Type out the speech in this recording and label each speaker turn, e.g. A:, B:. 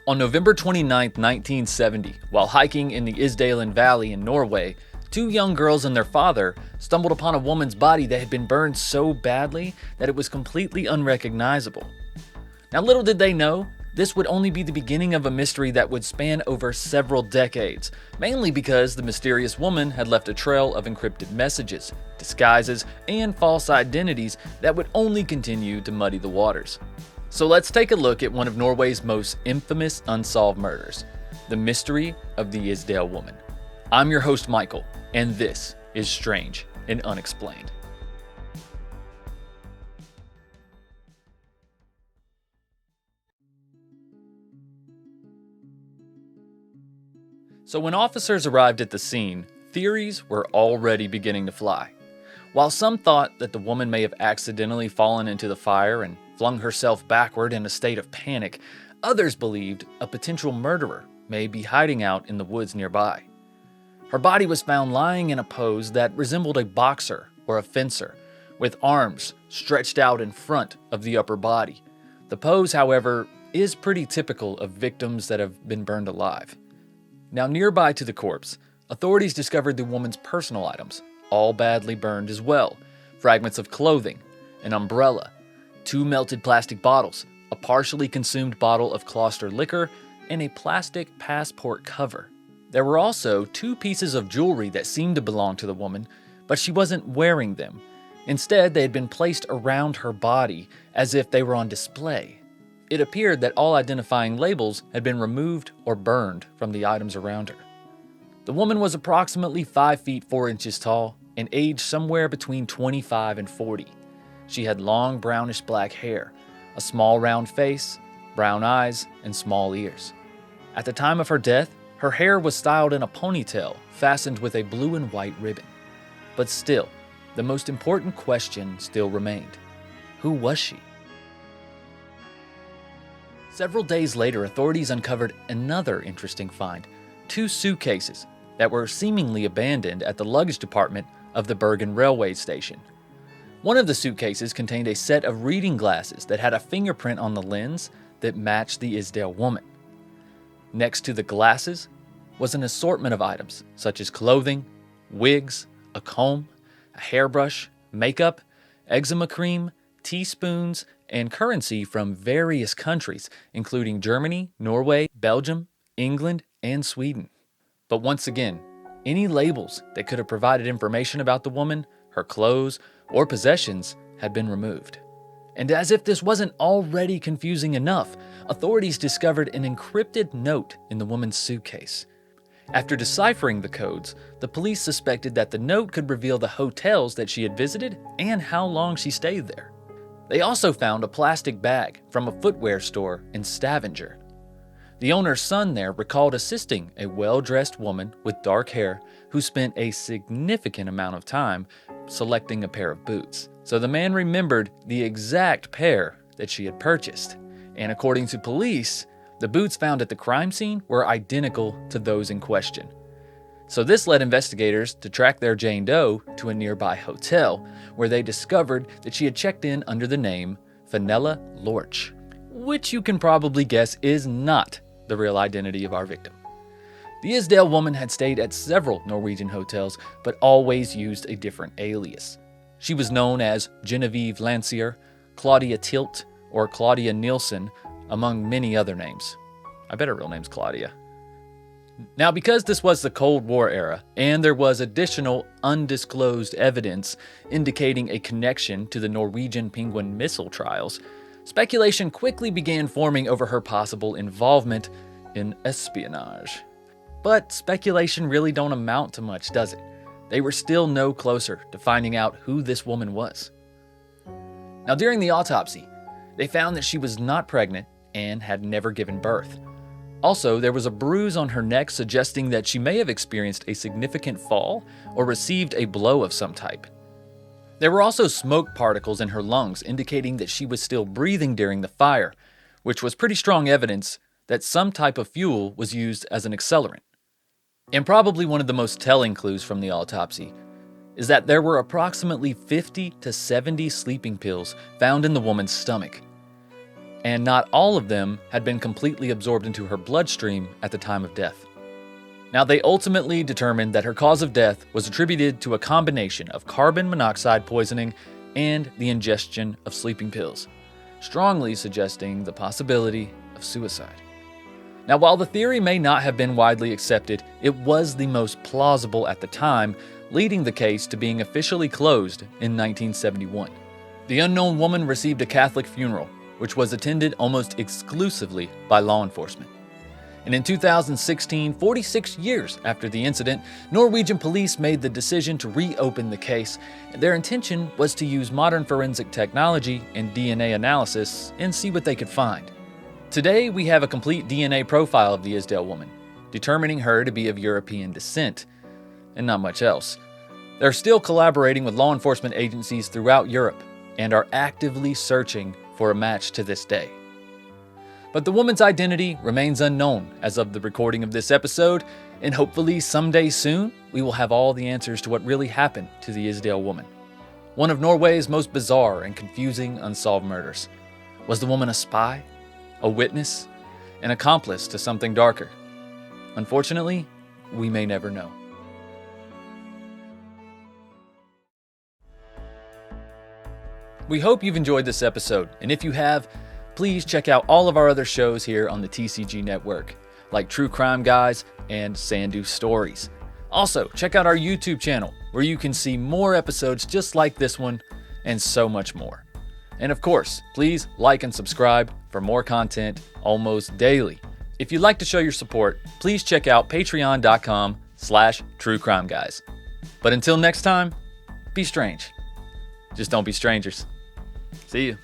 A: On November 29, 1970, while hiking in the Isdalen Valley in Norway, two young girls and their father stumbled upon a woman's body that had been burned so badly that it was completely unrecognizable. Now, little did they know, this would only be the beginning of a mystery that would span over several decades, mainly because the mysterious woman had left a trail of encrypted messages, disguises, and false identities that would only continue to muddy the waters. So let's take a look at one of Norway's most infamous unsolved murders, the mystery of the Isdal Woman. I'm your host Michael, and this is Strange and Unexplained. So when officers arrived at the scene, theories were already beginning to fly. While some thought that the woman may have accidentally fallen into the fire and flung herself backward in a state of panic, others believed a potential murderer may be hiding out in the woods nearby. Her body was found lying in a pose that resembled a boxer or a fencer, with arms stretched out in front of the upper body. The pose, however, is pretty typical of victims that have been burned alive. Now, nearby to the corpse, authorities discovered the woman's personal items, all badly burned as well. Fragments of clothing, an umbrella, 2 melted plastic bottles, a partially consumed bottle of Closter liquor, and a plastic passport cover. There were also 2 pieces of jewelry that seemed to belong to the woman, but she wasn't wearing them. Instead, they had been placed around her body as if they were on display. It appeared that all identifying labels had been removed or burned from the items around her. The woman was approximately 5 feet 4 inches tall and aged somewhere between 25 and 40. She had long brownish black hair, a small round face, brown eyes, and small ears. At the time of her death, her hair was styled in a ponytail fastened with a blue and white ribbon. But still, the most important question still remained. Who was she? Several days later, authorities uncovered another interesting find, 2 suitcases that were seemingly abandoned at the luggage department of the Bergen railway station. One of the suitcases contained a set of reading glasses that had a fingerprint on the lens that matched the Isdal Woman. Next to the glasses was an assortment of items such as clothing, wigs, a comb, a hairbrush, makeup, eczema cream, teaspoons, and currency from various countries, including Germany, Norway, Belgium, England, and Sweden. But once again, any labels that could have provided information about the woman, her clothes, or possessions had been removed. And as if this wasn't already confusing enough, authorities discovered an encrypted note in the woman's suitcase. After deciphering the codes, the police suspected that the note could reveal the hotels that she had visited and how long she stayed there. They also found a plastic bag from a footwear store in Stavanger. The owner's son there recalled assisting a well-dressed woman with dark hair who spent a significant amount of time selecting a pair of boots. So the man remembered the exact pair that she had purchased. And according to police, the boots found at the crime scene were identical to those in question. So this led investigators to track their Jane Doe to a nearby hotel, where they discovered that she had checked in under the name Fenella Lorch, which you can probably guess is not the real identity of our victim. The Isdal Woman had stayed at several Norwegian hotels, but always used a different alias. She was known as Genevieve Lancier, Claudia Tilt, or Claudia Nielsen, among many other names. I bet her real name's Claudia. Now, because this was the Cold War era, and there was additional undisclosed evidence indicating a connection to the Norwegian Penguin missile trials, speculation quickly began forming over her possible involvement in espionage. But speculation really don't amount to much, does it? They were still no closer to finding out who this woman was. Now, during the autopsy, they found that she was not pregnant and had never given birth. Also, there was a bruise on her neck suggesting that she may have experienced a significant fall or received a blow of some type. There were also smoke particles in her lungs indicating that she was still breathing during the fire, which was pretty strong evidence that some type of fuel was used as an accelerant. And probably one of the most telling clues from the autopsy is that there were approximately 50 to 70 sleeping pills found in the woman's stomach. and not all of them had been completely absorbed into her bloodstream at the time of death. Now, they ultimately determined that her cause of death was attributed to a combination of carbon monoxide poisoning and the ingestion of sleeping pills, strongly suggesting the possibility of suicide. Now, while the theory may not have been widely accepted, it was the most plausible at the time, leading the case to being officially closed in 1971. The unknown woman received a Catholic funeral, which was attended almost exclusively by law enforcement. And in 2016, 46 years after the incident, Norwegian police made the decision to reopen the case. Their intention was to use modern forensic technology and DNA analysis and see what they could find. Today, we have a complete DNA profile of the Isdal Woman, determining her to be of European descent, and not much else. They're still collaborating with law enforcement agencies throughout Europe and are actively searching for a match to this day. But the woman's identity remains unknown as of the recording of this episode, and hopefully someday soon, we will have all the answers to what really happened to the Isdal Woman. One of Norway's most bizarre and confusing unsolved murders. Was the woman a spy, a witness, an accomplice to something darker? Unfortunately, we may never know. We hope you've enjoyed this episode, and if you have, please check out all of our other shows here on the TCG network, like True Crime Guys and Sandu Stories. Also, check out our YouTube channel, where you can see more episodes just like this one, and so much more. And of course, please like and subscribe for more content almost daily. If you'd like to show your support, please check out patreon.com/truecrimeguys. But until next time, be strange. Just don't be strangers. See you.